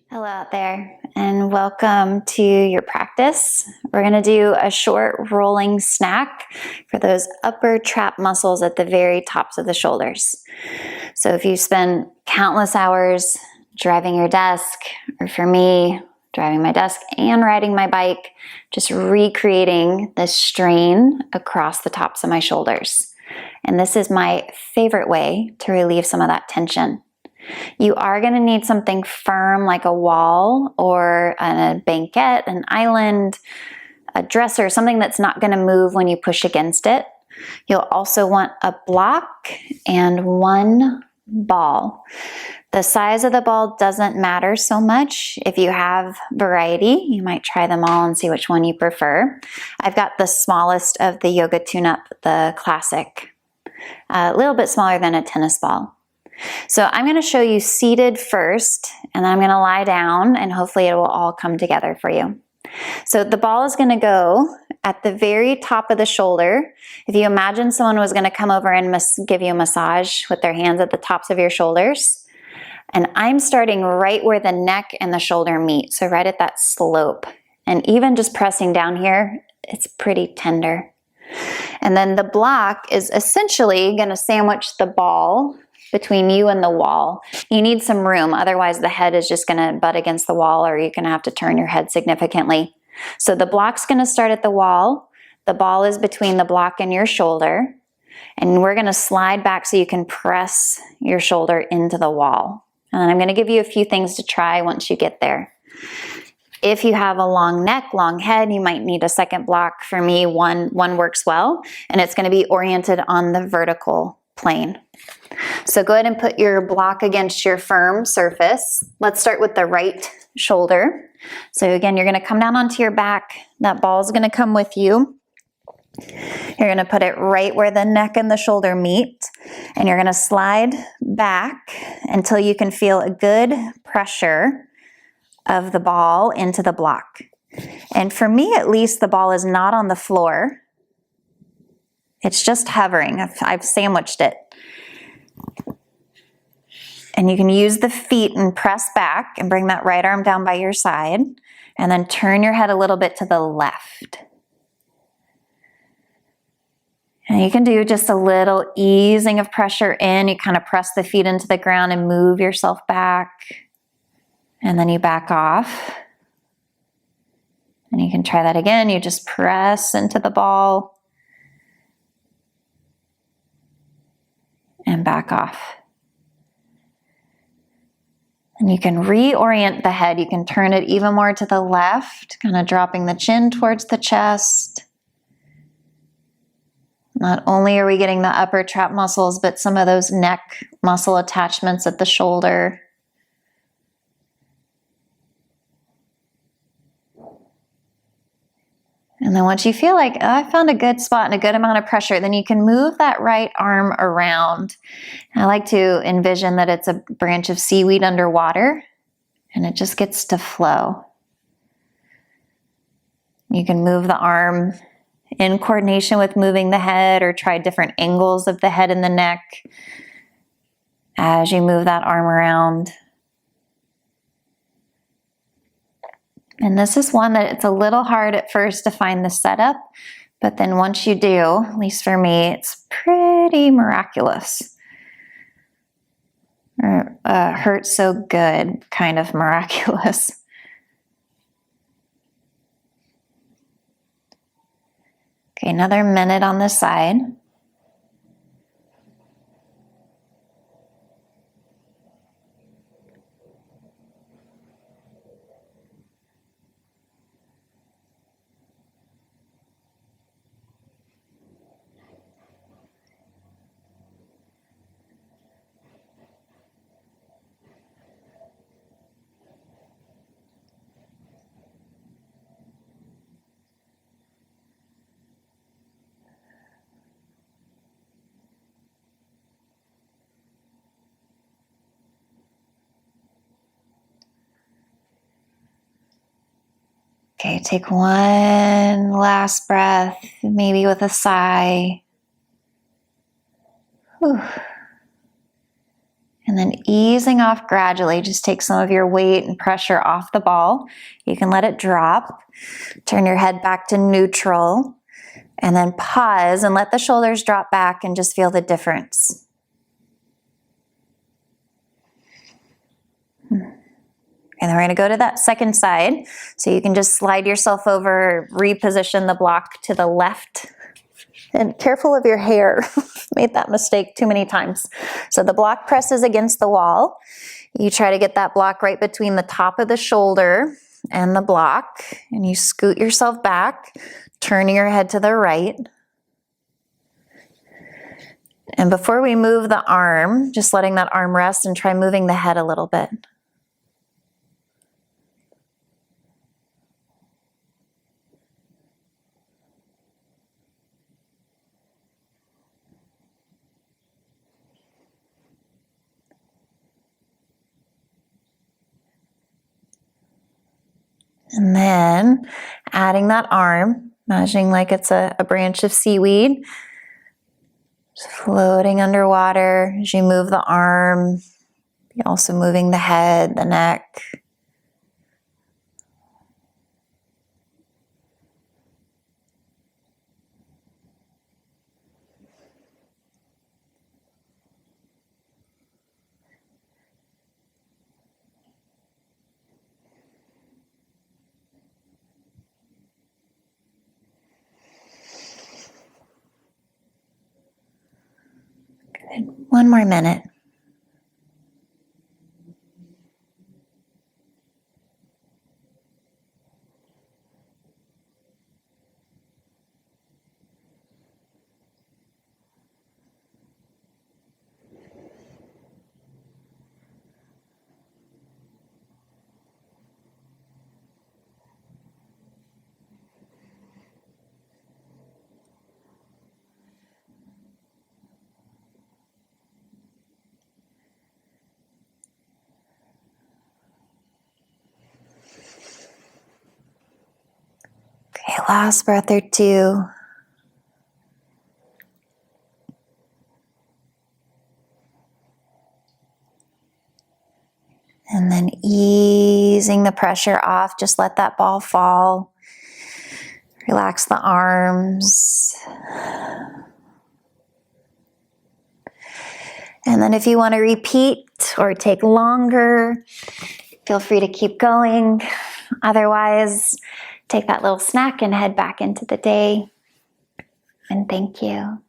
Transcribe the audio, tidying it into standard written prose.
Hello out there, and welcome to your practice. We're going to do a short rolling snack for those upper trap muscles at the very tops of the shoulders. So if you spend countless hours driving your desk, or for me, driving my desk and riding my bike, just recreating the strain across the tops of my shoulders. And this is my favorite way to relieve some of that tension. You are going to need something firm like a wall or a banquette, an island, a dresser, something that's not going to move when you push against it. You'll also want a block and one ball. The size of the ball doesn't matter so much. If you have variety, you might try them all and see which one you prefer. I've got the smallest of the yoga tune-up, the classic, a little bit smaller than a tennis ball. So I'm going to show you seated first, and then I'm going to lie down, and hopefully it will all come together for you. So the ball is going to go at the very top of the shoulder. If you imagine someone was going to come over and give you a massage with their hands at the tops of your shoulders, and I'm starting right where the neck and the shoulder meet, so right at that slope. And even just pressing down here, it's pretty tender. And then the block is essentially going to sandwich the ball between you and the wall. You need some room, otherwise the head is just going to butt against the wall, or you're going to have to turn your head significantly. So the block's going to start at the wall. The ball is between the block and your shoulder, and we're going to slide back so you can press your shoulder into the wall. And I'm going to give you a few things to try once you get there. If you have a long neck, long head, you might need a second block. For me, one works well, and it's going to be oriented on the vertical plane. So go ahead and put your block against your firm surface. Let's start with the right shoulder. So again, you're going to come down onto your back. That ball is going to come with you. You're going to put it right where the neck and the shoulder meet, and you're going to slide back until you can feel a good pressure of the ball into the block. And for me, at least, the ball is not on the floor. It's just hovering. I've sandwiched it. And you can use the feet and press back and bring that right arm down by your side, and then turn your head a little bit to the left. And you can do just a little easing of pressure in. You kind of press the feet into the ground and move yourself back. And then you back off. And you can try that again. You just press into the ball and back off. And you can reorient the head. You can turn it even more to the left, kind of dropping the chin towards the chest. Not only are we getting the upper trap muscles, but some of those neck muscle attachments at the shoulder. And then once you feel like, oh, I found a good spot and a good amount of pressure, then you can move that right arm around. I like to envision that it's a branch of seaweed underwater, and it just gets to flow. You can move the arm in coordination with moving the head, or try different angles of the head and the neck as you move that arm around. And this is one that it's a little hard at first to find the setup, but then once you do, at least for me, it's pretty miraculous. Hurts so good, kind of miraculous. Okay, another minute on this side. Okay, take one last breath, maybe with a sigh. Whew. And then easing off gradually, just take some of your weight and pressure off the ball. You can let it drop. Turn your head back to neutral. And then pause and let the shoulders drop back and just feel the difference. And then we're going to go to that second side. So you can just slide yourself over, reposition the block to the left. And careful of your hair. Made that mistake too many times. So the block presses against the wall. You try to get that block right between the top of the shoulder and the block. And you scoot yourself back, turning your head to the right. And before we move the arm, just letting that arm rest and try moving the head a little bit. And then adding that arm, imagining like it's a branch of seaweed, just floating underwater as you move the arm. You're also moving the head, the neck. Good. One more minute. Okay, last breath or two. And then easing the pressure off, just let that ball fall. Relax the arms. And then if you want to repeat or take longer, feel free to keep going. Otherwise, take that little snack and head back into the day. And thank you.